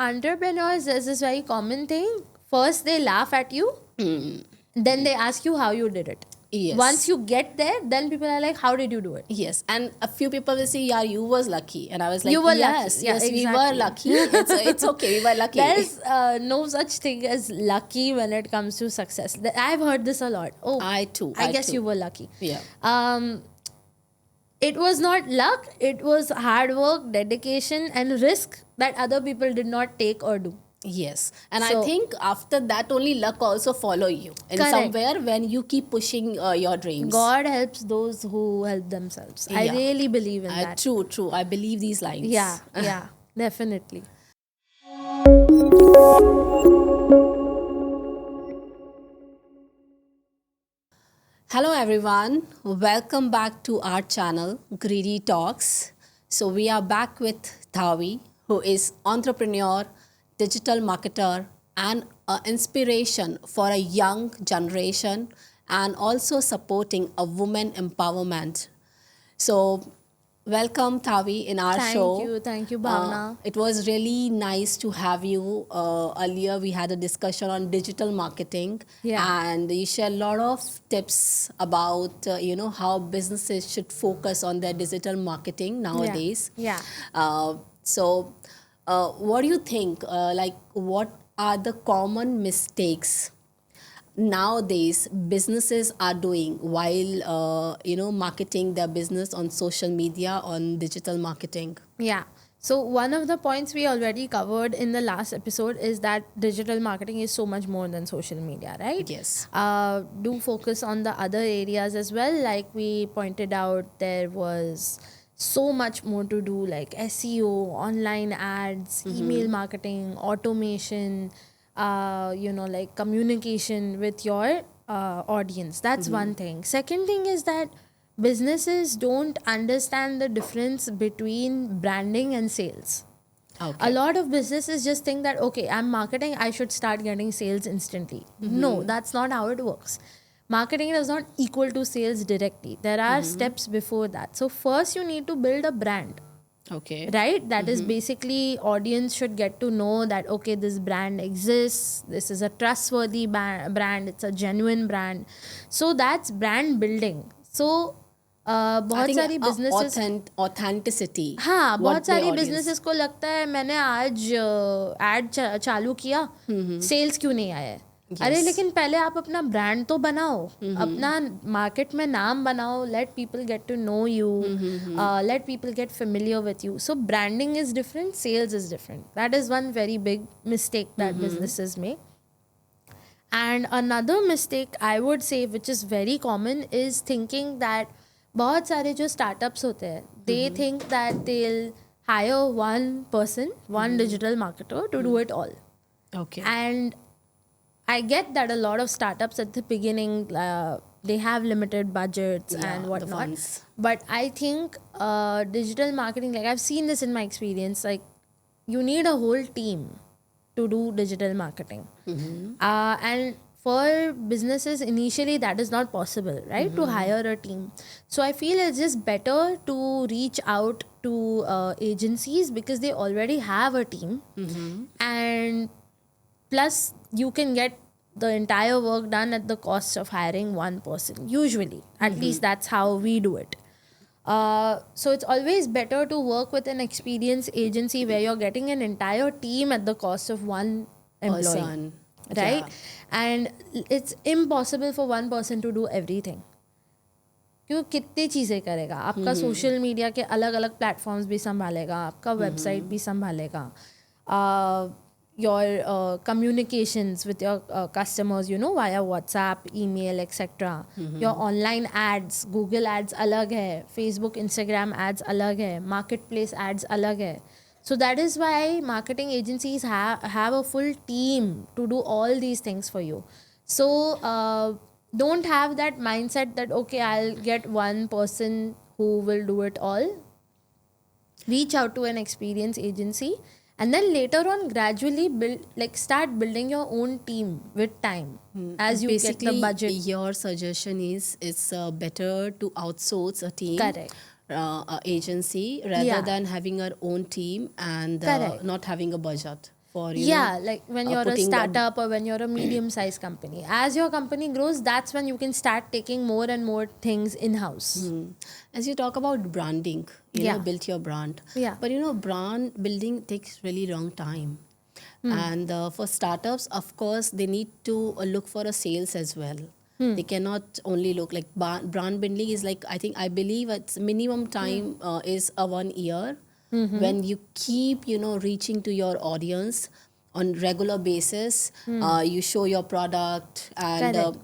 entrepreneurs, there's this very common thing. First, they laugh at you, then they ask you how you did it. Yes. Once you get there, then people are like, how did you do it? Yes, and a few people will say, "Yeah, you was lucky," and I was like, You were "Yes, lucky. Yeah, yes, we exactly. were lucky. It's okay, we were lucky." There's no such thing as lucky when it comes to success. I've heard this a lot. Oh, I too. I guess you were lucky. Yeah. It was not luck. It was hard work, dedication, and risk that other people did not take or do. Yes, and I So- think after that only luck also follow you in Correct. somewhere when you keep pushing your dreams. God helps those who help themselves. I Yeah. really believe in that. True. I believe these lines. Yeah, definitely. Hello everyone, welcome back to our channel Greedy Talks. So we are back with Thavi, who is entrepreneur, digital marketer, and an inspiration for a young generation, and also supporting a woman empowerment. So welcome Thavi in our show. Thank you, Bhavna. It was really nice to have you. Earlier, we had a discussion on digital marketing, Yeah. and you share a lot of tips about how businesses should focus on their digital marketing nowadays. Yeah. What do you think? What are the common mistakes nowadays businesses are doing while marketing their business on social media, on digital marketing? Yeah. So one of the points we already covered in the last episode is that digital marketing is so much more than social media, right? Yes. Do focus on the other areas as well. Like we pointed out, there was so much more to do, like SEO, online ads, email marketing, automation, like communication with your audience. That's one thing. Second thing is that businesses don't understand the difference between branding and sales. Okay. A lot of businesses just think that, okay, I'm marketing, I should start getting sales instantly. No, that's not how it works. Marketing does not equal to sales directly. There are steps before that. So first you need to build a brand, Okay. right? That is basically, audience should get to know that, okay, this brand exists, this is a trustworthy brand, it's a genuine brand. So that's brand building. So बहुत सारी businesses, authenticity. हाँ, what बहुत the सारी audience- businesses को लगता है मैंने आज एड चालू किया, सेल्स क्यों नहीं आया है? अरे लेकिन पहले आप अपना ब्रांड तो बनाओ, अपना मार्केट में नाम बनाओ, let people get to know you, let people get familiar with you. So branding is different, sales is different. That is one very big mistake that businesses make. And another mistake I would say, which is very common, is thinking that बहुत सारे जो startups होते हैं, they think that they'll hire one person, one digital marketer to do it all. Okay. And I get that a lot of startups at the beginning, they have limited budgets and the whatnot. funds. But I think digital marketing, like I've seen this in my experience, like you need a whole team to do digital marketing. And for businesses, initially that is not possible, right? To hire a team. So I feel it's just better to reach out to agencies because they already have a team. And plus you can get the entire work done at the cost of hiring one person, usually. At least that's how we do it. So it's always better to work with an experienced agency where you're getting an entire team at the cost of one employee. Person. Right? Yeah. And it's impossible for one person to do everything. क्यों कितनी चीज़ें करेगा आपका? Social media के अलग अलग platforms भी संभालेगा, आपका वेबसाइट भी संभालेगा, your communications with your customers, via WhatsApp, email, etc. Your online ads, Google ads अलग है, Facebook, Instagram ads अलग है, marketplace ads अलग है. So that is why marketing agencies have a full team to do all these things for you. So don't have that mindset that, okay, I'll get one person who will do it all. Reach out to an experienced agency, and then later on gradually start building your own team with time as you Basically, get the budget. your suggestion is it's better to outsource a team. Correct. Agency rather Yeah. than having our own team and Correct. not having a budget. for Yeah, like when you're a putting startup or when you're a medium sized company. As your company grows, that's when you can start taking more and more things in house. as you talk about branding, Yeah. build your brand. Yeah. But brand building takes really long time. And for startups, of course, they need to look for a sales as well. They cannot only look like brand building is like, I believe it's minimum time is a 1 year when you keep, reaching to your audience on regular basis. You show your product and, Correct.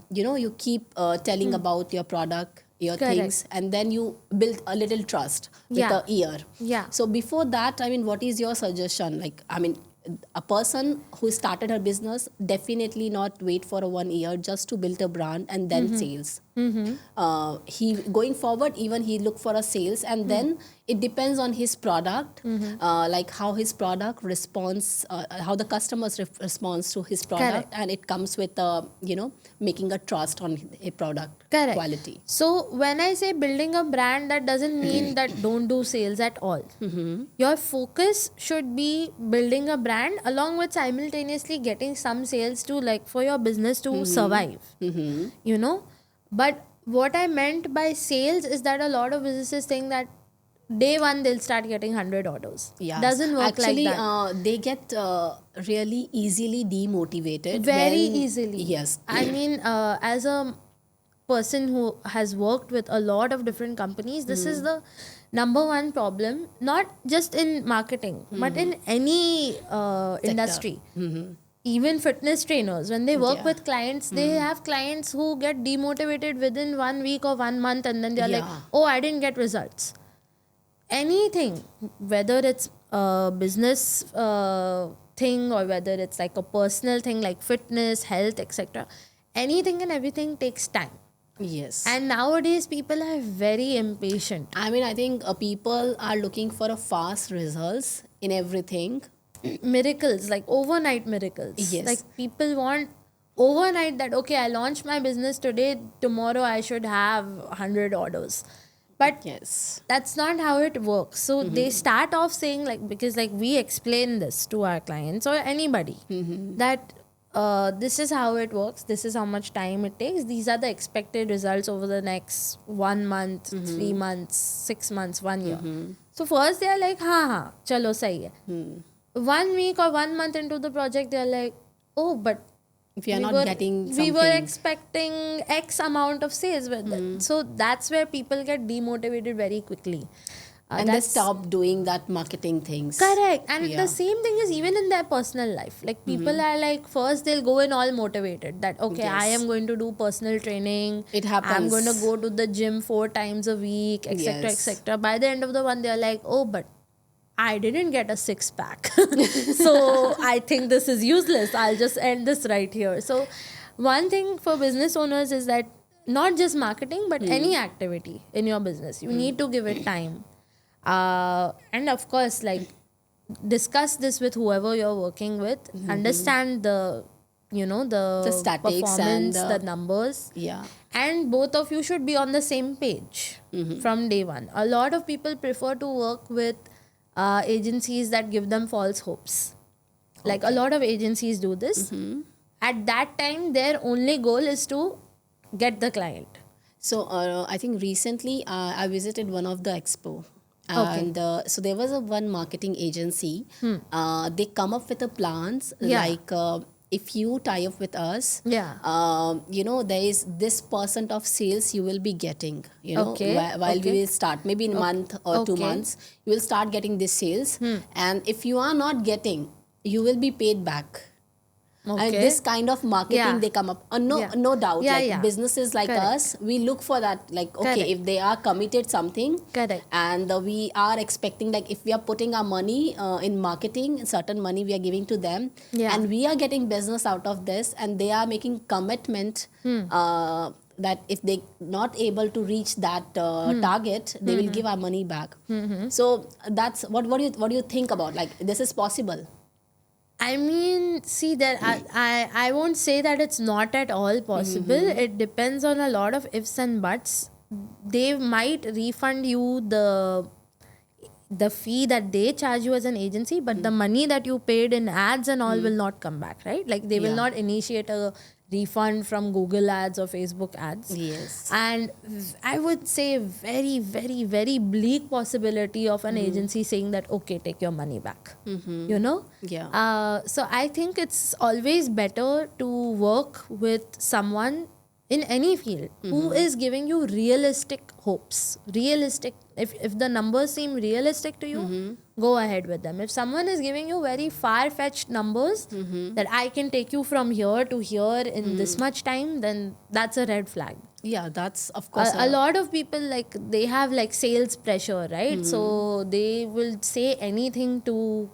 you keep telling about your product, your Correct. things, and then you build a little trust with Yeah. a year. Yeah. So before that, what is your suggestion? Like, a person who started her business definitely not wait for a 1 year just to build a brand and then sales. He going forward, even he look for a sales, and then it depends on his product, like how his product responds, how the customers responds to his product, Correct. and it comes with making a trust on a product Correct. quality. So when I say building a brand, that doesn't mean that don't do sales at all. Your focus should be building a brand along with simultaneously getting some sales to, like, for your business to survive. But what I meant by sales is that a lot of businesses think that day one they'll start getting 100 orders. Yeah, Doesn't work actually, like that. they get really easily demotivated. Very when- easily. Yes. I mean, as a person who has worked with a lot of different companies, this is the number one problem, not just in marketing, but in any industry. Even fitness trainers, when they work Yeah. with clients, they have clients who get demotivated within 1 week or 1 month, and then they're like, Yeah. oh, I didn't get results. Anything, whether it's a business thing or whether it's like a personal thing like fitness, health, etc., anything and everything takes time. Yes. And nowadays people are very impatient. I think people are looking for a fast results in everything. Miracles, like overnight miracles. Yes. Like people want overnight that, okay, I launched my business today, tomorrow I should have 100 orders. But Yes. that's not how it works. So they start off saying, like, because like we explain this to our clients or anybody, that this is how it works, this is how much time it takes, these are the expected results over the next 1 month, 3 months, 6 months, 1 year. So first they are like, ha, chalo sahi hai. 1 week or 1 month into the project, they are like, oh, but If you are not getting something. we were expecting X amount of sales with it. So that's where people get demotivated very quickly. and they That's stop doing that marketing things. correct. And Yeah. the same thing is even in their personal life. Like people are like, first they'll go in all motivated that, okay, I Yes. am going to do personal training. It happens. I'm going to go to the gym 4 times a week, etc., Yes. etc. By the end of the one, they're like, oh, but I didn't get a 6-pack. So I think this is useless. I'll just end this right here. So one thing for business owners is that not just marketing, but any activity in your business, you need to give it time. And of course, like, discuss this with whoever you're working with. Understand the, the statistics performance, and the numbers. Yeah. And both of you should be on the same page from day one. A lot of people prefer to work with agencies that give them false hopes. Like a lot of agencies do this. At that time, their only goal is to get the client. So I think recently I visited one of the expo. Okay. And so there was one marketing agency. They come up with the plans Yeah. like if you tie up with us, Yeah. there is this % of sales you will be getting. Okay, While okay. we will start maybe in a month or 2 Okay. months, you will start getting this sales. And if you are not getting, you will be paid back. And Okay. this kind of marketing Yeah. they come up. Yeah. No doubt. Yeah, like yeah. businesses like Correct. us, we look for that. Like, okay, Correct. if they are committed something, Correct. and we are expecting, like, if we are putting our money in marketing, certain money we are giving to them, Yeah. and we are getting business out of this, and they are making commitment that if they not able to reach that target, they will give our money back. So that's what do you think about? Like, this is possible? I mean, see, that I won't say that it's not at all possible. It depends on a lot of ifs and buts. They might refund you the the fee that they charge you as an agency, but the money that you paid in ads and all will not come back, right? Like they will Yeah. not initiate a refund from Google ads or Facebook ads. Yes. And I would say very, very, very bleak possibility of an agency saying that, okay, take your money back, you know? Yeah. So I think it's always better to work with someone in any field who is giving you realistic hopes. Realistic, if the numbers seem realistic to you, go ahead with them. If someone is giving you very far-fetched numbers that I can take you from here to here in this much time, then that's a red flag. Yeah, that's of course A lot of people, like, they have like sales pressure, right? So they will say anything to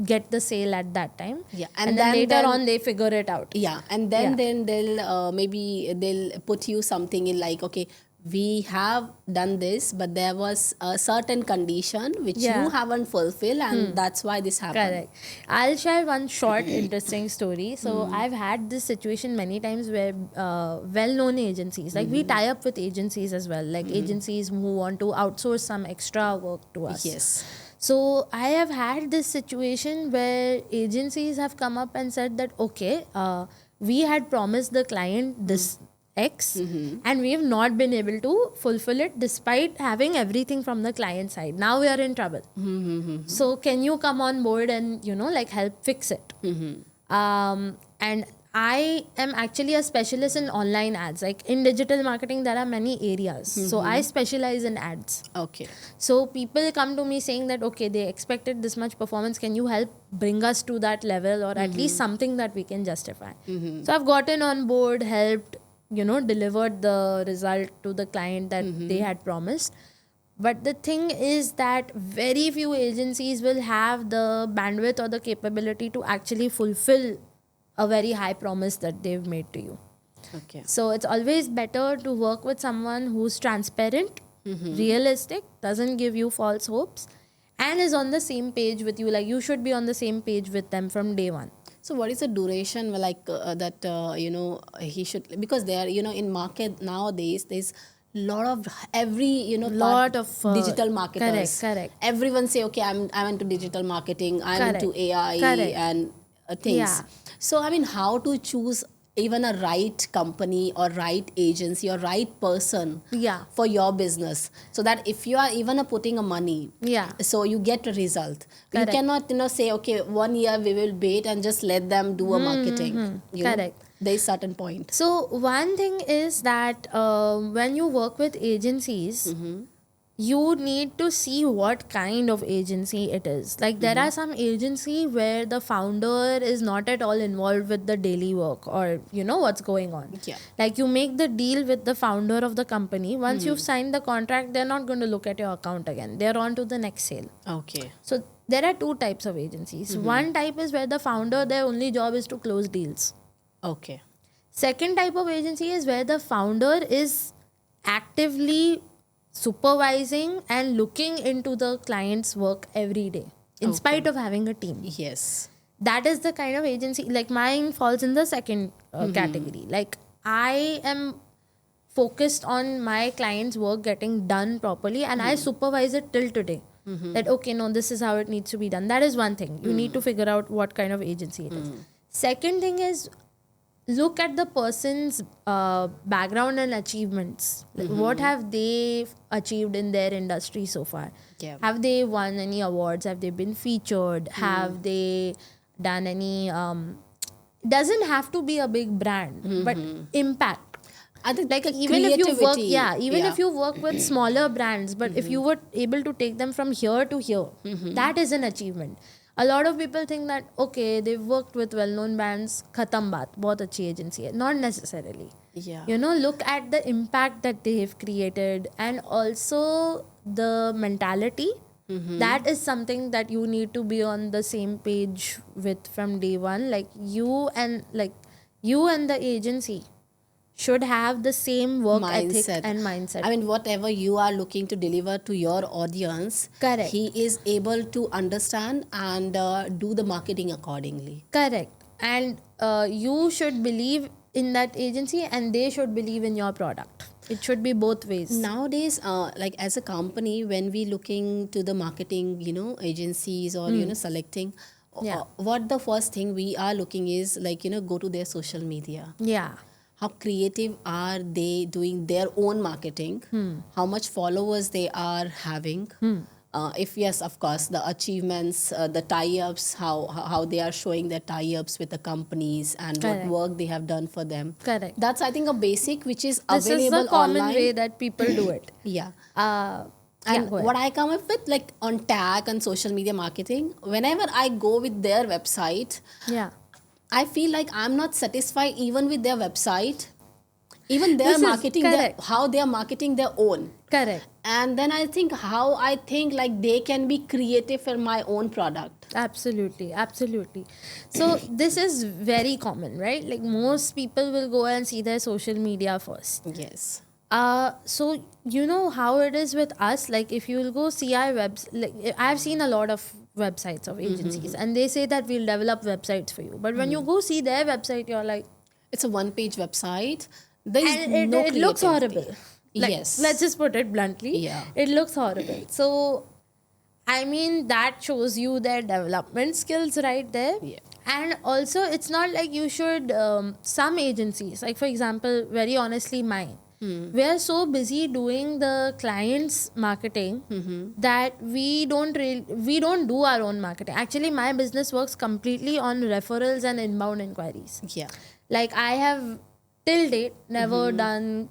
get the sale at that time. Yeah, and then later on they figure it out. Yeah, and then Yeah. then they'll maybe they'll put you something in like, okay, we have done this, but there was a certain condition which Yeah. you haven't fulfilled, and that's why this happened. Correct. I'll share one short interesting story. So I've had this situation many times where well-known agencies, like we tie up with agencies as well, like agencies who want to outsource some extra work to us. Yes. So I have had this situation where agencies have come up and said that, okay, we had promised the client this X and we have not been able to fulfill it despite having everything from the client side. Now we are in trouble. So can you come on board and, like, help fix it? And I am actually a specialist in online ads. Like in digital marketing, there are many areas. So I specialize in ads. Okay. So people come to me saying that, okay, they expected this much performance. Can you help bring us to that level, or at least something that we can justify? So I've gotten on board, helped, delivered the result to the client that they had promised. But the thing is that very few agencies will have the bandwidth or the capability to actually fulfill a very high promise that they've made to you. Okay. So it's always better to work with someone who's transparent, realistic, doesn't give you false hopes, and is on the same page with you. Like you should be on the same page with them from day one. So what is the duration like that he should, because there in market nowadays there's lot of every Lot of, digital marketers. correct. Everyone say, okay, I'm into digital marketing, I'm into AI Correct. and things. Yeah. So I mean, how to choose even a right company or right agency or right person Yeah. for your business, so that if you are even putting a money, Yeah. so you get a result. Correct. You cannot say, okay, 1 year we will wait and just let them do a marketing. You know, Correct. there is certain point. So one thing is that when you work with agencies, you need to see what kind of agency it is. Like there are some agency where the founder is not at all involved with the daily work, or what's going on. Yeah. Like you make the deal with the founder of the company. Once you've signed the contract, they're not going to look at your account again. They're on to the next sale. Okay. So there are two types of agencies. One type is where the founder, their only job is to close deals. Okay. Second type of agency is where the founder is actively supervising and looking into the client's work every day, in spite of having a team. Yes. That is the kind of agency, like mine falls in the second category. Like I am focused on my client's work getting done properly, and I supervise it till today. That, okay, no, this is how it needs to be done. That is one thing. You need to figure out what kind of agency it is. Second thing is, look at the person's background and achievements. Like what have they achieved in their industry so far? Yeah. Have they won any awards? Have they been featured? Have they done any doesn't have to be a big brand, but impact. I think Like the even if you work, creativity, if you work with smaller brands, but if you were able to take them from here to here, that is an achievement. A lot of people think that, okay, they've worked with well-known brands, khatam baat, bahut achhi agency hai. Not necessarily. Yeah. Look at the impact that they have created, and also the mentality. That is something that you need to be on the same page with from day one. Like you and the agency should have the same work ethic and mindset. I mean, whatever you are looking to deliver to your audience, Correct. he is able to understand and do the marketing accordingly. Correct. And you should believe in that agency, and they should believe in your product. It should be both ways. Nowadays, like as a company, when we looking to the marketing, agencies or selecting, Yeah. what the first thing we are looking is like go to their social media. Yeah. How creative are they doing their own marketing? How much followers they are having? If yes, of course, the achievements, the tie-ups, how they are showing their tie-ups with the companies and Correct. what work they have done for them. Correct. That's, I think, a basic which is This is available the common online. way that people do it. Yeah. Yeah, And go ahead. what I come up with, like on tag and social media marketing, whenever I go with their website, Yeah. I feel like I'm not satisfied even with their website, even their This is marketing, correct. how they are marketing their own. Correct. And then I think like they can be creative for my own product. Absolutely. Absolutely. So this is very common, right? Like most people will go and see their social media first. Yes. So you know how it is with us. Like if you will go see our webs, like I've seen a lot of websites of agencies, and they say that we'll develop websites for you. But when you go see their website, you're like, It's a one-page website. There is and no it looks creativity. horrible. Like, Yes. let's just put it bluntly. Yeah. It looks horrible. So, I mean, that shows you their development skills right there. Yeah. And also, it's not like you should, some agencies, like for example, very honestly, mine, we are so busy doing the client's marketing that we don't do our own marketing. Actually, my business works completely on referrals and inbound inquiries. Yeah. Like I have till date never done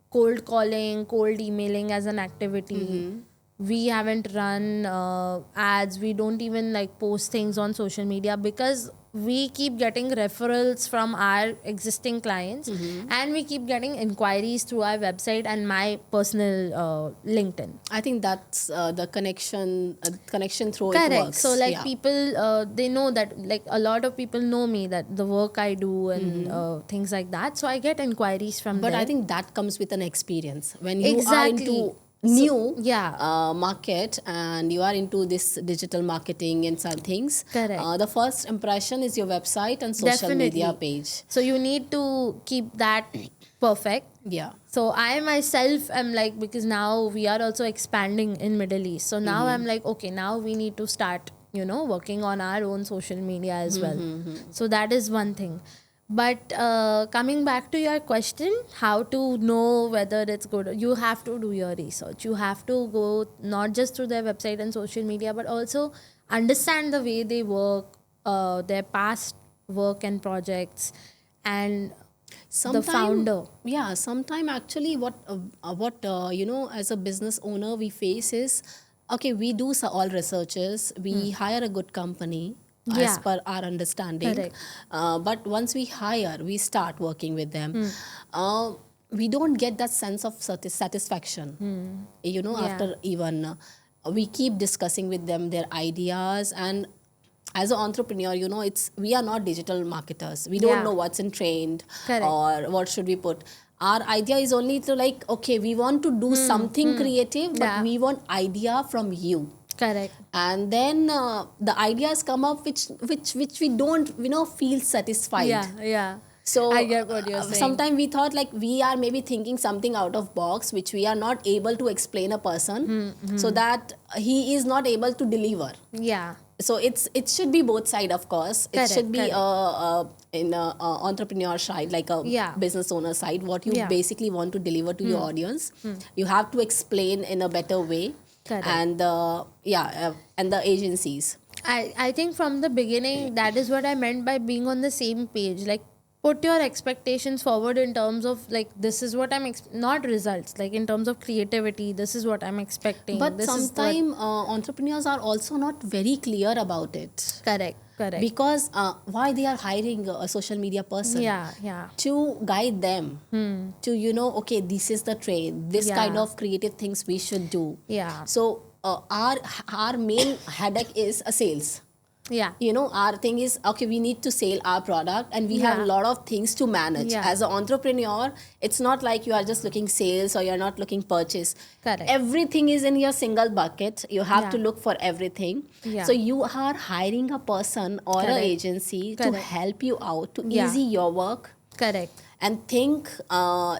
cold calling, cold emailing as an activity. We haven't run ads. We don't even like post things on social media because we keep getting referrals from our existing clients and we keep getting inquiries through our website and my personal LinkedIn. I think that's the connection through it Correct. works. So like Yeah. people, they know that like a lot of people know me that the work I do and things like that. So I get inquiries from But them. I think that comes with an experience. When you Exactly. are into new yeah. market and you are into this digital marketing and some things, Correct. the first impression is your website and social media Definitely. page. So you need to keep that perfect. Yeah. So I myself am like, because now we are also expanding in Middle East. So now I'm like, okay, now we need to start, working on our own social media as well. So that is one thing. But coming back to your question, how to know whether it's good, you have to do your research. You have to go not just through their website and social media, but also understand the way they work, their past work and projects, and the founder. Yeah, sometime actually what as a business owner we face is, okay, we do all researches, we hire a good company as Yeah. per our understanding. Correct. But once we hire, we start working with them. We don't get that sense of satisfaction. Yeah. After even we keep discussing with them their ideas, and as an entrepreneur, we are not digital marketers. We don't Yeah. know what's in trend Correct. or what should we put. Our idea is only to like, okay, we want to do something creative, but Yeah. we want idea from you. Correct. And then the ideas come up which we don't feel satisfied. Yeah. So I get what you're saying. sometimes we thought like we are maybe thinking something out of box which we are not able to explain a person, so that he is not able to deliver. Yeah. So it should be both side, of course. Correct, It should be correct. in a entrepreneur side, like a Yeah. business owner side, what you Yeah. basically want to deliver to your audience. You have to explain in a better way. Correct. And and the agencies. I think from the beginning, that is what I meant by being on the same page. Like, put your expectations forward in terms of, like, this is what I'm, not results, like, in terms of creativity, this is what I'm expecting. But this is what- sometimes entrepreneurs are also not very clear about it. Correct. Because why they are hiring a social media person? Yeah. To guide them to okay, this is the trend, this Yeah. kind of creative things we should do. Yeah. So our main headache is a sales. Yeah. Our thing is, okay, we need to sell our product and we have a Yeah. lot of things to manage. Yeah. As an entrepreneur, it's not like you are just looking sales or you're not looking purchase. Correct. Everything is in your single bucket. You have Yeah. to look for everything. Yeah. So you are hiring a person or an Correct. agency to Correct. help you out, to Yeah. easy your work. Correct. and think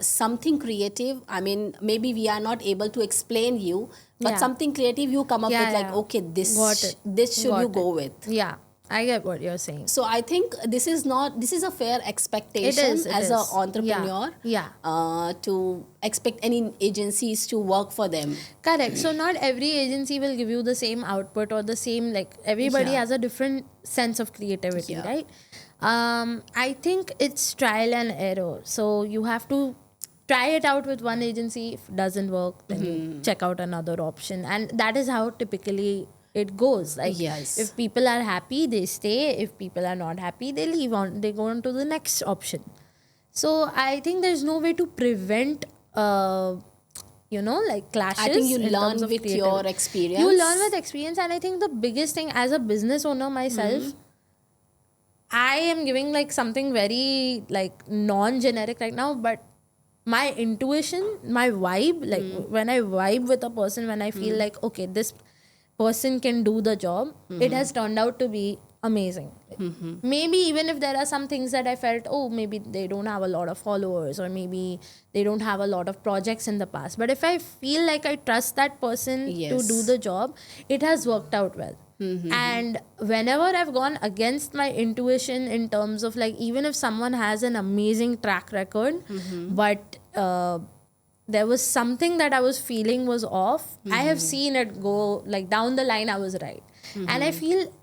something creative. I mean, maybe we are not able to explain you, but Yeah. something creative you come up Yeah, with, like, yeah. okay, Got it. this should Got you it. go with. Yeah, I get what you're saying. So I think this is a fair expectation It as an is. entrepreneur, Yeah. to expect any agencies to work for them. Correct. So not every agency will give you the same output or the same, like everybody Yeah. has a different sense of creativity, Yeah. right? I think it's trial and error. So you have to try it out with one agency. If it doesn't work, then you check out another option. And that is how typically it goes. Like Yes. if people are happy, they stay. If people are not happy, they leave on. They go on to the next option. So I think there's no way to prevent, like clashes. I think you in learn terms of with creativity. your experience. You learn with experience, and I think the biggest thing as a business owner myself, I am giving like something very like non-generic right now, but my intuition, my vibe, like when I vibe with a person, when I feel like, okay, this person can do the job, it has turned out to be amazing. Maybe even if there are some things that I felt, oh, maybe they don't have a lot of followers, or maybe they don't have a lot of projects in the past. But if I feel like I trust that person to Yes. do the job, it has worked out well. And whenever I've gone against my intuition in terms of like, even if someone has an amazing track record, but there was something that I was feeling was off, I have seen it go like down the line, I was right. And I feel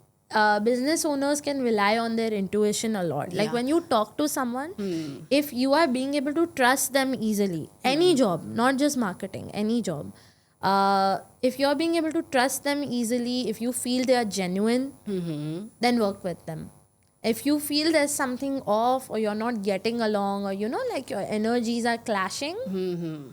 business owners can rely on their intuition a lot. Like Yeah. when you talk to someone, if you are being able to trust them easily, any job, not just marketing, any job, if you're being able to trust them easily, if you feel they are genuine, then work with them. If you feel there's something off, or you're not getting along, or like your energies are clashing,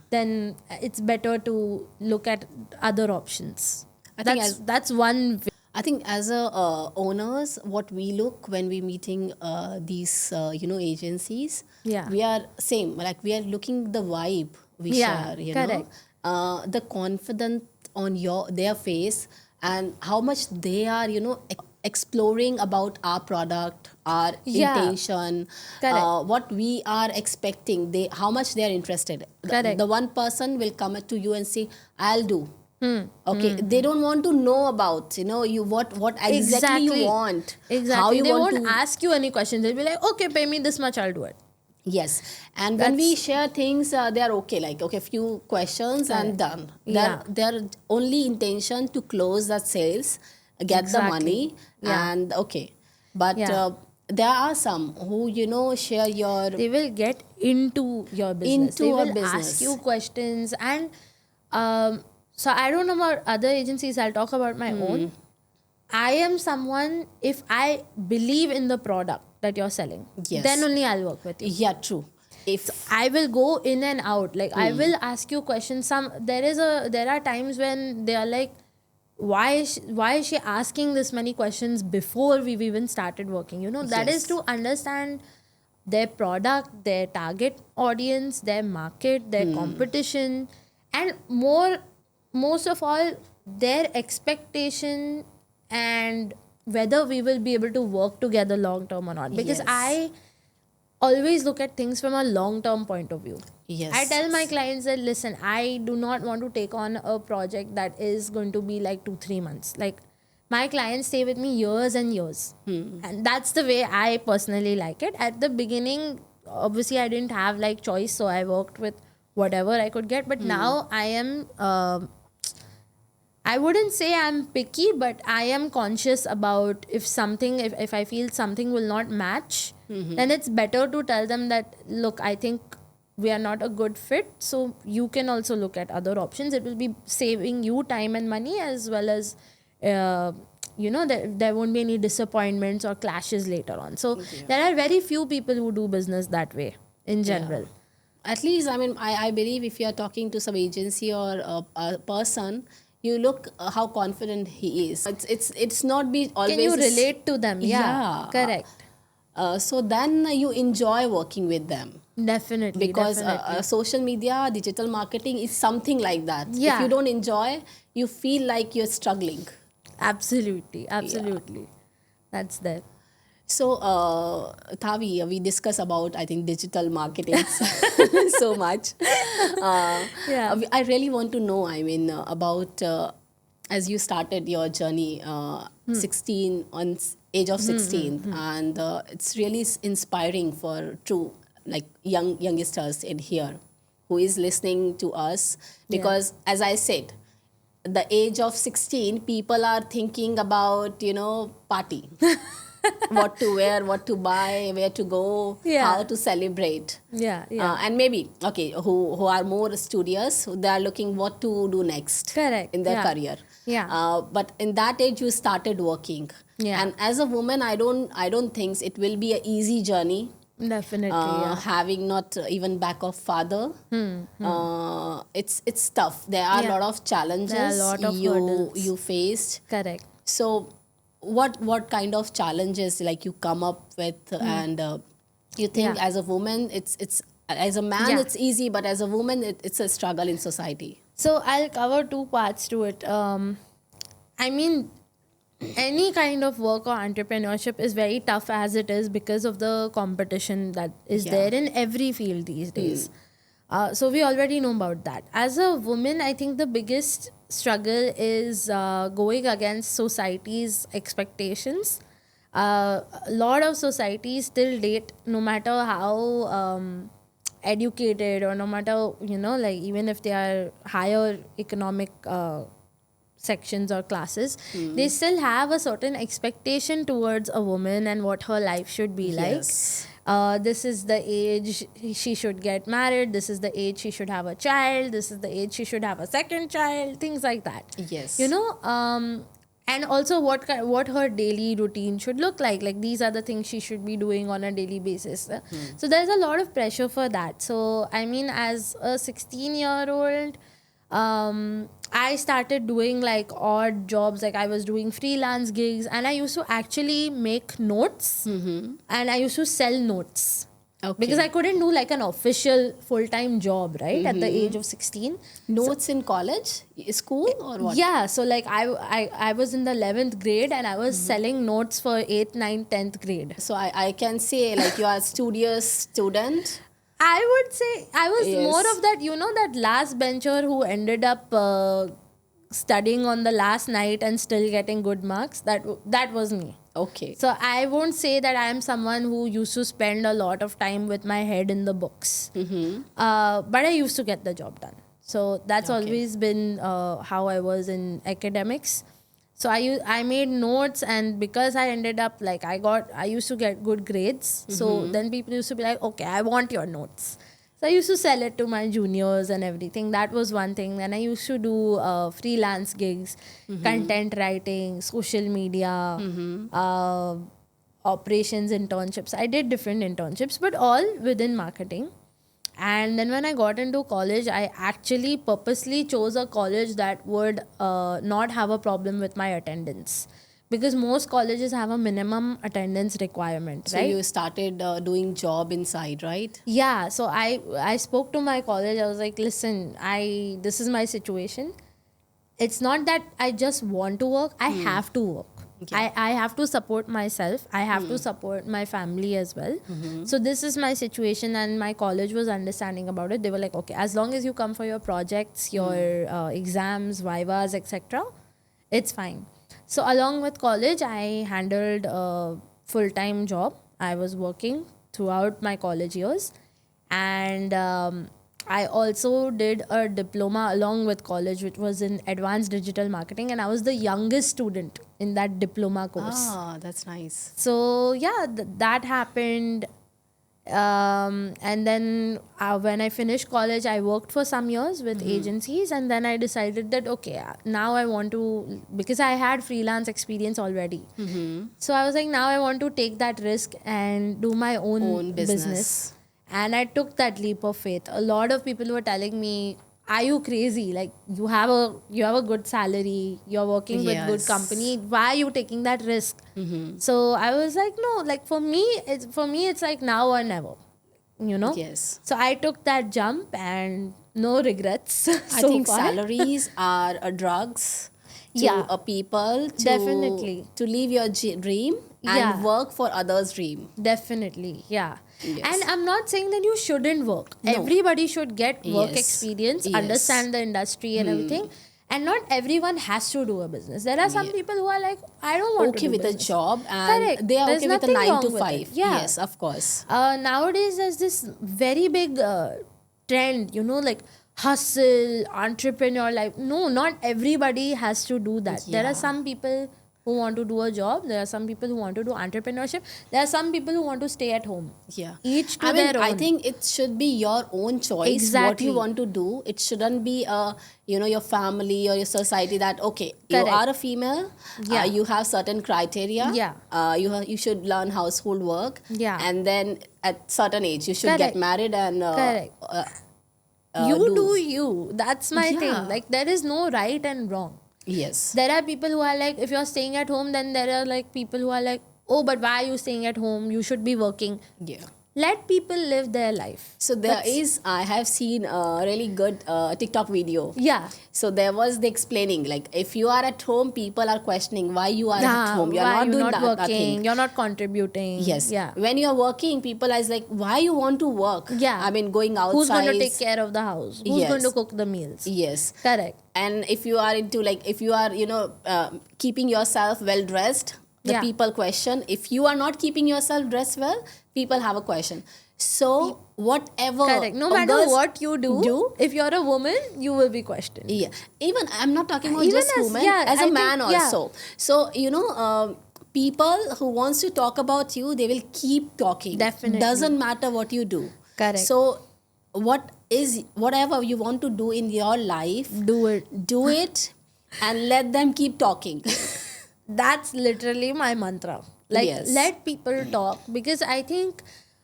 then it's better to look at other options. I think That's one way. I think as a owners, what we look when we meeting these agencies, Yeah. we are same, like we are looking the vibe we Yeah, share, correct. the confidence on their face, and how much they are exploring about our product, our Yeah. intention, Correct. what we are expecting, how much they are interested. Correct. The one person will come to you and say, I'll do. Okay, they don't want to know about you what exactly you want, Exactly. how you they want won't to. ask you any questions. They'll be like, okay, pay me this much, I'll do it. Yes, and when we share things, they are okay. Like, okay, few questions and done. Yeah. Their only intention to close that sales, get the money, Yeah. and okay. But Yeah. there are some who share your. They will get into your business. Into They a will business. ask you questions. And so I don't know about other agencies. I'll talk about my own. I am someone, if I believe in the product that you're selling, Yes. then only I'll work with you. Yeah, true. If I will go in and out. Like I will ask you questions. There are times when they are like, why is she asking this many questions before we've even started working? That is Yes. to understand their product, their target audience, their market, their competition, and most of all, their expectation, and whether we will be able to work together long term or not. Because Yes. I always look at things from a long term point of view. yes, I tell my clients that, listen, I do not want to take on a project that is going to be like 2-3 months. Like my clients stay with me years and years. And that's the way I personally like it. At the beginning, obviously I didn't have like choice, so I worked with whatever I could get. But now I am, I wouldn't say I'm picky, but I am conscious about if I feel something will not match, then it's better to tell them that, look, I think we are not a good fit, so you can also look at other options. It will be saving you time and money, as well as there won't be any disappointments or clashes later on. So there are very few people who do business that way in general. at least, I mean, I believe if you are talking to some agency or a person, you look how confident he is. It's not be always. Can you relate to them? Yeah. Correct. So then you enjoy working with them. Definitely. Because definitely. social media, digital marketing is something like that. Yeah. If you don't enjoy, you feel like you're struggling. Absolutely. That's there. So, Thavi, we discuss about, I think, digital marketing so much. Yeah. I really want to know, I mean, about as you started your journey, 16 on age of 16, and it's really inspiring for true like youngsters in here who is listening to us, because as I said, the age of 16 people are thinking about, party, what to wear, what to buy, where to go, Yeah. how to celebrate. Yeah, yeah. And maybe, okay, who are more studious, they are looking what to do next Correct. in their Yeah. career. Yeah. But in that age, you started working. Yeah. And as a woman, I don't think it will be an easy journey. Definitely, yeah. Having not even back of father, it's tough. There are a Yeah. lot of challenges There are a lot of you hurdles. you faced. Correct. So, what kind of challenges like you come up with, and you think Yeah. as a woman, it's as a man Yeah. it's easy, but as a woman it's a struggle in society. So I'll cover two parts to it. I mean, any kind of work or entrepreneurship is very tough as it is because of the competition that is Yeah. there in every field these days. So we already know about that. As a woman, I think the biggest struggle is going against society's expectations. A lot of societies till date, no matter how educated or no matter, like even if they are higher economic sections or classes, they still have a certain expectation towards a woman and what her life should be like. Yes. This is the age she should get married. This is the age she should have a child. This is the age she should have a second child. Things like that. Yes. And also what her daily routine should look like. Like these are the things she should be doing on a daily basis. So there's a lot of pressure for that. So I mean, as a 16-year-old, I started doing like odd jobs. Like I was doing freelance gigs, and I used to actually make notes, and I used to sell notes. Okay. Because I couldn't do like an official full-time job, right, at the age of 16. Notes in college, school, or what? Yeah, so like I was in the 11th grade and I was selling notes for 8th, 9th, 10th grade. So I can say like you are a studious student. I would say I was Yes. more of that, that last bencher who ended up studying on the last night and still getting good marks. That was me. Okay. So I won't say that I am someone who used to spend a lot of time with my head in the books. But I used to get the job done. So that's always been how I was in academics. So I made notes, and because I ended up like I used to get good grades. So then people used to be like, okay, I want your notes. So I used to sell it to my juniors and everything. That was one thing. Then I used to do freelance gigs, content writing, social media, operations internships. I did different internships, but all within marketing. And then when I got into college, I actually purposely chose a college that would not have a problem with my attendance. Because most colleges have a minimum attendance requirement, So right? you started doing job inside, right? Yeah, so I spoke to my college. I was like, listen, this is my situation. It's not that I just want to work. I have to work. I have to support myself. I have to support my family as well. So this is my situation, and my college was understanding about it. They were like, okay, as long as you come for your projects, your exams, vivas, etc., it's fine. So along with college, I handled a full-time job. I was working throughout my college years, and I also did a diploma along with college, which was in advanced digital marketing, and I was the youngest student in that diploma course. Ah, that's nice. So yeah, that happened. And then when I finished college, I worked for some years with agencies, and then I decided that okay, now I want to, because I had freelance experience already. So I was like, now I want to take that risk and do my own business. And I took that leap of faith. A lot of people were telling me, are you crazy? Like you have a good salary, you're working with good Yes. company. Why are you taking that risk? So I was like, no, like for me it's like now or never. Yes. So I took that jump and no regrets. I so think far. salaries are drugs. to Yeah. people to Definitely. to live your dream and Yeah. work for others' dream. Definitely, yeah. Yes. And I'm not saying that you shouldn't work. No. Everybody should get work Yes. experience, Yes. understand the industry and everything. And not everyone has to do a business. There are some Yeah. people who are like, I don't want Okay to do with a business. job, and Correct. they are There's okay with a nothing 9 wrong to with it. 5. Yeah. Yes, of course. Nowadays, there's this very big trend, like hustle, entrepreneur life. No, not everybody has to do that. There Yeah. are some people who want to do a job. There are some people who want to do entrepreneurship. There are some people who want to stay at home. Yeah. Each to I mean, their I own. think it should be your own choice what Exactly. you want to do. It shouldn't be your family or your society that okay, Correct. you are a female, Yeah. you have certain criteria. Yeah. You should learn household work. Yeah. And then at certain age you should Correct. get married and Correct. You do you. That's my Yeah. thing. Like, there is no right and wrong. Yes. There are people who are like, if you're staying at home, then there are like people who are like, oh, but why are you staying at home? You should be working. Yeah. Let people live their life. So I have seen a really good TikTok video. Yeah. So there was the explaining, like if you are at home, people are questioning why you are at Nah, home. You are why not you're doing not that working. nothing. You're not contributing. Yes. Yeah. When you are working, people are like, why you want to work? Yeah. I mean, going outside. Who's going to take care of the house? Who's Yes. going to cook the meals? Yes. Correct. And if you are into like, if you are, keeping yourself well dressed, the Yeah. people question. If you are not keeping yourself dressed well, people have a question. So whatever. Correct. No a matter girl's what you do, if you're a woman, you will be questioned. Yeah, even I'm not talking about Even just as- women, yeah, as a I man think- yeah. also. So people who wants to talk about you, they will keep talking. Definitely. Doesn't matter what you do. Correct. So whatever you want to do in your life, Do it. do it, and let them keep talking. That's literally my mantra. Like, Yes. let people talk, because I think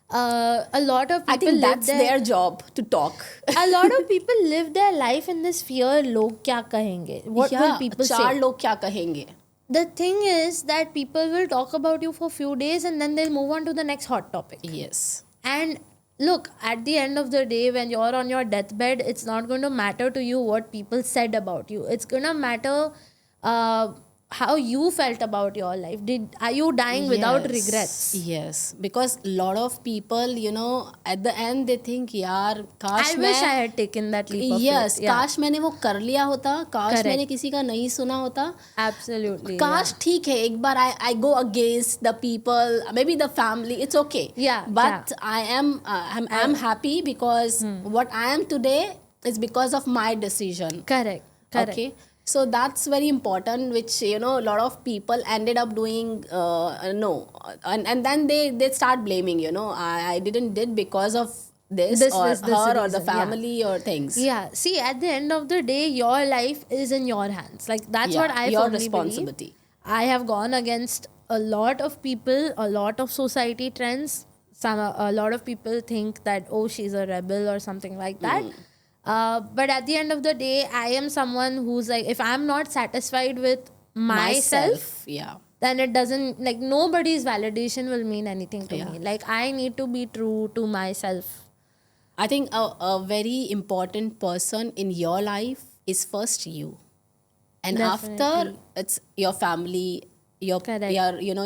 a lot of people I think live that's their their job to talk. a lot of people live their life in this fear. Log kya kahenge? What will people चार say? लोग क्या कहेंगे? The thing is that people will talk about you for a few days and then they'll move on to the next hot topic. Yes. And look, at the end of the day, when you're on your deathbed, it's not going to matter to you what people said about you. It's going to matter how you felt about your life. Are you dying without Yes. regrets? Yes, because a lot of people, at the end they think, यार काश I wish मैं I had taken that leap of yes, faith. Yeah, काश मैंने वो कर लिया होता, काश Correct. मैंने किसी का नहीं सुना होता. absolutely. काश ठीक है, एक बार I go against the people, maybe the family, it's okay. Yeah, But I am I'm happy because what I am today is because of my decision. Correct. Correct. Okay. So that's very important, which a lot of people ended up doing no, and then they start blaming. I didn't did because of this or This her or reason, the yeah. family or things. Yeah. See, at the end of the day, your life is in your hands. Like, that's Yeah, what I your firmly responsibility. believe. I have gone against a lot of people, a lot of society trends. A lot of people think that, oh, she's a rebel or something like that. But at the end of the day, I am someone who's like, if I'm not satisfied with myself, Yeah. then it doesn't, like, nobody's validation will mean anything to Yeah. me. Like, I need to be true to myself. I think a very important person in your life is first you, and after Definitely. it's your family, your Correct.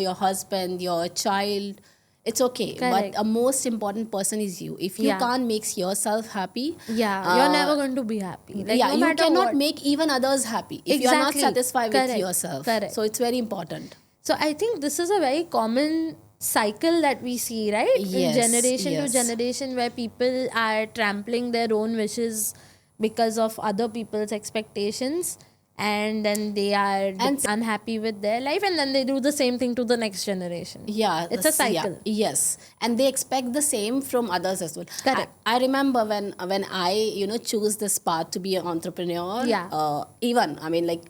your husband, your child. It's okay, Correct. but a most important person is you. If you Yeah. can't make yourself happy, Yeah, you're never going to be happy. Like, yeah, no you matter cannot what. make even others happy if you are not Exactly. satisfied with Correct. yourself. Correct. So it's very important. So I think this is a very common cycle that we see, right? Yes, In generation yes. to generation, where people are trampling their own wishes because of other people's expectations, and then they are unhappy with their life, and then they do the same thing to the next generation. Yeah, It's a cycle. Yes, and they expect the same from others as well. Correct. I remember when I choose this path to be an entrepreneur. Yeah. Even I mean, like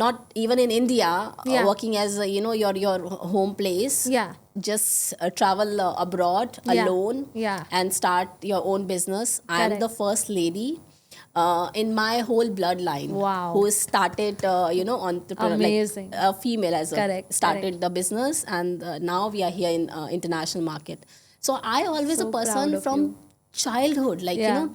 not even in India, Yeah. working as your home place. Yeah. Just travel abroad Yeah. alone. Yeah. And start your own business. I am Correct. the first lady. In my whole bloodline, Wow. who started, entrepreneur, Amazing. like a female as well, Correct, started the business, and now we are here in international market. So I always So a proud person of from you. childhood, like Yeah.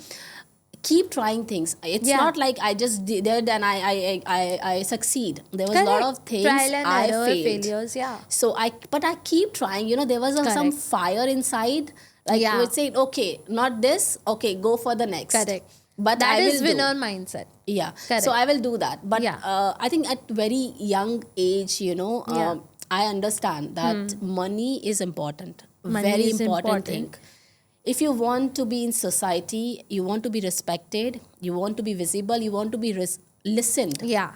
keep trying things. It's Yeah. not like I just did it and I succeed. There was a lot of Correct. things Trial and I error, failed. failures. Yeah. So but I keep trying. There was some Correct. fire inside. Like Yeah. you would say, okay, not this. Okay, go for the next. Correct. But That I is will do. winner mindset. Yeah. Correct. So I will do that. But Yeah. I think at very young age, Yeah. I understand that money is important. Money Very is important important. thing. If you want to be in society, you want to be respected, you want to be visible, you want to be listened. Yeah.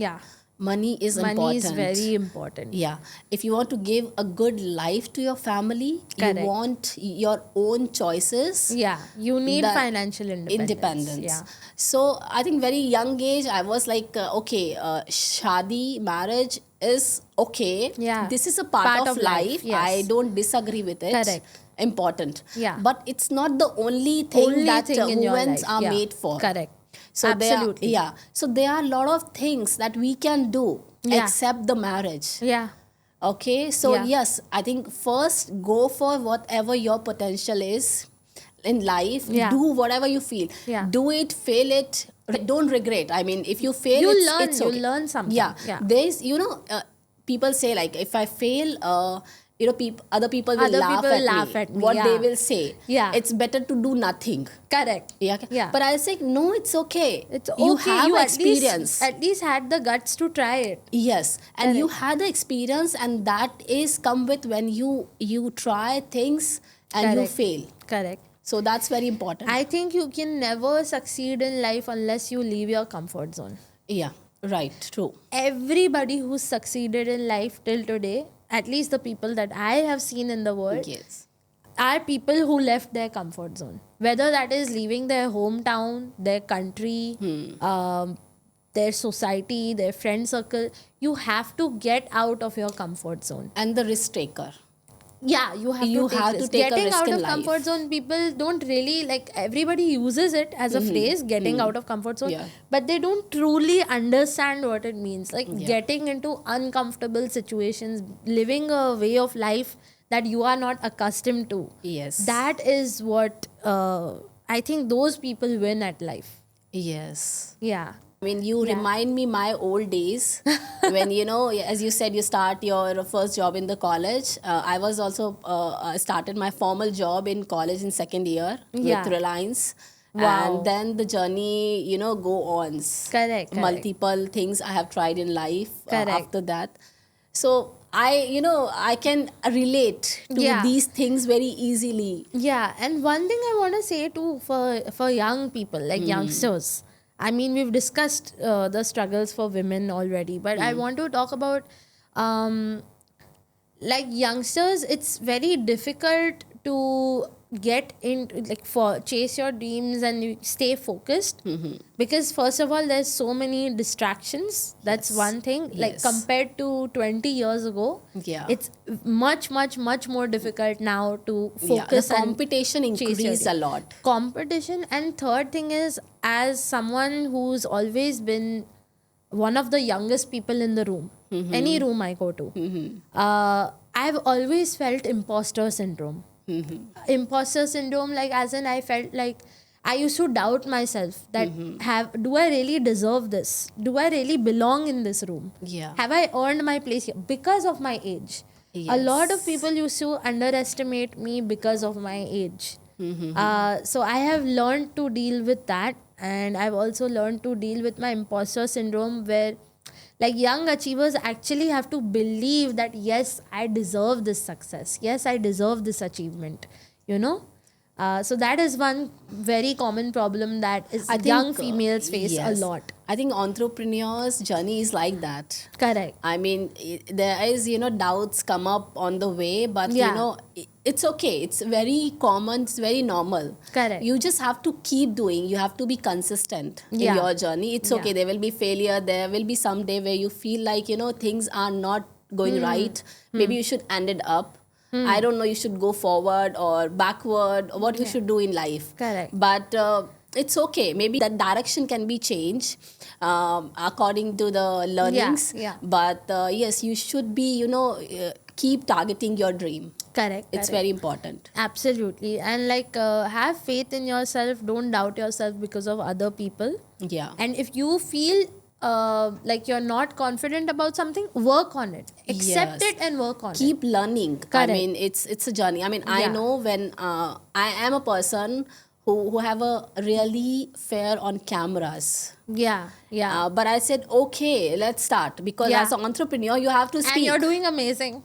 Yeah. Money is Money important. is very important. Yeah. If you want to give a good life to your family, Correct. you want your own choices. Yeah. You need That- financial independence. Yeah. So I think very young age, I was like, okay, shadi, marriage is okay. Yeah. This is a part of life. yes. I don't disagree with it. Correct. Important. Yeah. But it's not the only thing Only that thing in your women life. are Yeah. made for. Correct. So Absolutely. So there are a lot of things that we can do Yeah. except the marriage. Yeah. Okay, so Yeah. yes, I think first go for whatever your potential is in life. Yeah. Do whatever you feel. Yeah. Do it, fail it. Don't regret. I mean, if you fail, You'll it's, learn. it's You'll okay. learn something. Yeah. Yeah. There's, people say like, if I fail, other people will Other laugh, people at, laugh me. at me, What they yeah. will say. Yeah. It's better to do nothing. Correct. Yeah. Yeah. But I say, no, it's okay. It's okay. You have you experience. At least had the guts to try it. Yes, and you Correct. had the experience, and that is come with when you try things and you Correct. fail. Correct. So that's very important. I think you can never succeed in life unless you leave your comfort zone. Yeah, right, true. Everybody who's succeeded in life till today, at least the people that I have seen in the world, Yes. are people who left their comfort zone. Whether that is leaving their hometown, their country, their society, their friend circle, you have to get out of your comfort zone. And the risk taker. Yeah, you have You to take have to risk. take a Getting risk out in of life. comfort zone, people don't really like. Everybody uses it as a phrase, getting out of comfort zone, Yeah. but they don't truly understand what it means. Like Yeah. getting into uncomfortable situations, living a way of life that you are not accustomed to. Yes. That is what I think those people win at life. Yes. Yeah. I mean, you remind me my old days when, as you said, you start your first job in the college. I was also, I started my formal job in college in second year Yeah. with Reliance. Wow. And then the journey, go on. Correct. Multiple things I have tried in life Correct. after that. So I can relate to Yeah. these things very easily. Yeah, and one thing I want to say too for young people, like youngsters. I mean, we've discussed the struggles for women already, but I want to talk about like youngsters. It's very difficult to get into for chase your dreams and you stay focused because first of all there's so many distractions. That's one thing. Like Yes. compared to 20 years ago, Yeah. it's much more difficult now to Yeah, focus the and competition chase your increased a dream. lot. Competition. And third thing is, as someone who's always been one of the youngest people in the room, any room I go to, I've always felt imposter syndrome. Imposter syndrome, like as in I felt like I used to doubt myself that do I really deserve this? Do I really belong in this room? Yeah. Have I earned my place here? Because of my age. A lot of people used to underestimate me because of my age. So I have learned to deal with that, and I've also learned to deal with my imposter syndrome, where like young achievers actually have to believe that yes, I deserve this success, yes, I deserve this achievement, so that is one very common problem that is young females face yes. a lot. I think entrepreneurs' journey is like that. Correct. I mean, there is, doubts come up on the way, but, Yeah. It's okay. It's very common. It's very normal. Correct. You just have to keep doing. You have to be consistent Yeah. in your journey. It's okay. Yeah. There will be failure. There will be some day where you feel like, things are not going right. Maybe you should end it up. I don't know, you should go forward or backward, or what you should do in life. Correct. But it's okay. Maybe that direction can be changed according to the learnings. Yeah. But yes, you should be, keep targeting your dream. Correct. It's very important. Absolutely. And like have faith in yourself. Don't doubt yourself because of other people. Yeah. And if you feel like you're not confident about something, work on it. Accept Yes. it and work on it. Keep learning. Correct. I mean, it's a journey. I mean, I Yeah. know when I am a person who have a really fair on cameras. Yeah. Yeah. But I said, okay, let's start, because Yeah. as an entrepreneur, you have to speak. And you're doing amazing.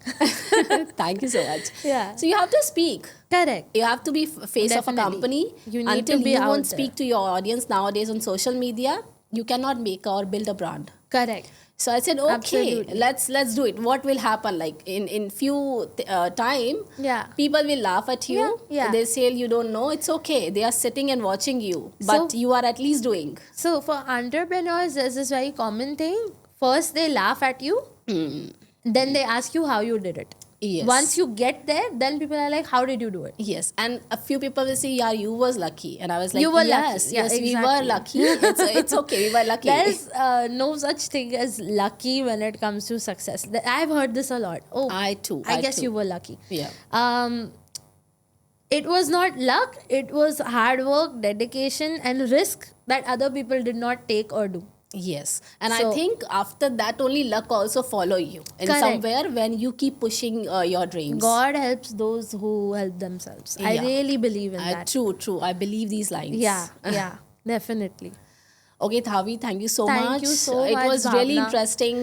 Thank you so much. Yeah. So you have to speak. Correct. You have to be face of a Definitely. company. You need Until to be you out won't there. speak to your audience nowadays on social media, you cannot make or build a brand. Correct. So I said, okay, Absolutely. let's do it. What will happen? Like in few time, Yeah. people will laugh at you. Yeah. They say you don't know. It's okay. They are sitting and watching you, but So- you are at least doing. So for entrepreneurs, there's this very common thing. First, they laugh at you. Then they ask you how you did it. Yes. Once you get there, then people are like, how did you do it? Yes, and a few people will say, "Yeah, you was lucky," and I was like, You were "Yes, lucky. Yeah, yes, we were exactly. lucky. It's okay. We were lucky." There's no such thing as lucky when it comes to success. I've heard this a lot. Oh, I too. I guess too. you were lucky. Yeah. It was not luck. It was hard work, dedication, and risk that other people did not take or do. Yes, and I So- think after that only luck also follow you in Correct. somewhere when you keep pushing your dreams. God helps those who help themselves. I Yeah. really believe in that. True. I believe these lines. Yeah, definitely. Okay, Thavi, thank you so Thank much. you so It much, was really Bhavna. interesting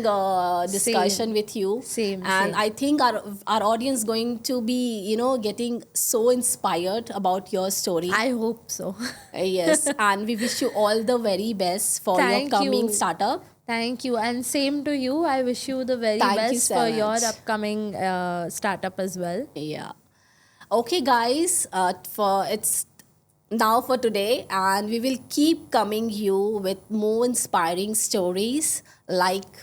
discussion with you. Same, And same. I think our audience going to be, getting so inspired about your story. I hope so. Yes, and we wish you all the very best for your Thank coming you. startup. Thank you. And same to you. I wish you the very Thank you best so for much. your upcoming startup as well. Yeah. Okay, guys. It's now for today, and we will keep coming you with more inspiring stories like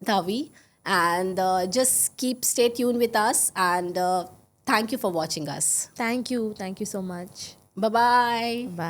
Dhavi, and just stay tuned with us, and thank you for watching us. Thank you. Thank you so much. Bye bye. Bye.